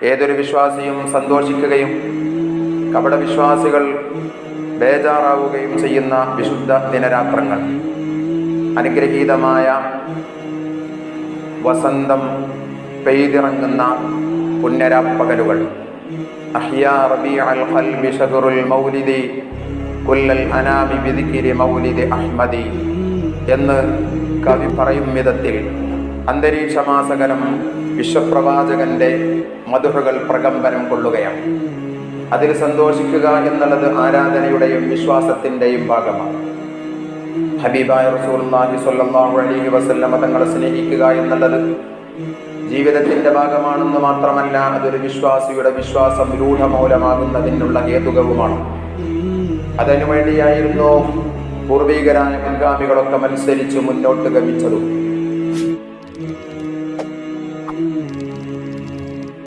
ഏതൊരു വിശ്വാസിയും സന്തോഷിക്കുകയും കപടവിശ്വാസികൾ ബേജാറാവുകയും ചെയ്യുന്ന വിശുദ്ധ ദിനരാത്രങ്ങൾ, അനുഗ്രഹീതമായ വസന്തം പെയ്തിറങ്ങുന്ന പുണ്യരാപ്പകലുകൾ. അഹ്യാ റബീഅൽ ഖൽബി ശഹറുൽ മൗലിദി കുല്ലൽ അനാമി ബിദിക്രി മൗലിദി അഹ്മദി എന്ന് കവി പറയും വിധത്തിൽ അന്തരീക്ഷമാസകലം വിശ്വപ്രവാചകന്റെ മധുഹകൾ പ്രകമ്പനം കൊള്ളുകയാണ്. അതിൽ സന്തോഷിക്കുക എന്നുള്ളത് ആരാധനയുടെയും വിശ്വാസത്തിൻ്റെയും ഭാഗമാണ്. ഹബീബായ റസൂലുള്ളാഹി സ്വല്ലല്ലാഹു അലൈഹി വസല്ലമ തങ്ങളെ സ്നേഹിക്കുക എന്നുള്ളത് ജീവിതത്തിൻ്റെ ഭാഗമാണെന്ന് മാത്രമല്ല, അതൊരു വിശ്വാസിയുടെ വിശ്വാസം രൂഢമൂലമാകുന്നതിനുള്ള ഹേതുകവുമാണ്. അതിനുവേണ്ടിയായിരുന്നു പൂർവികരായ മുൻഗാമികളൊക്കെ മത്സരിച്ച് മുന്നോട്ട് ഗമിച്ചതും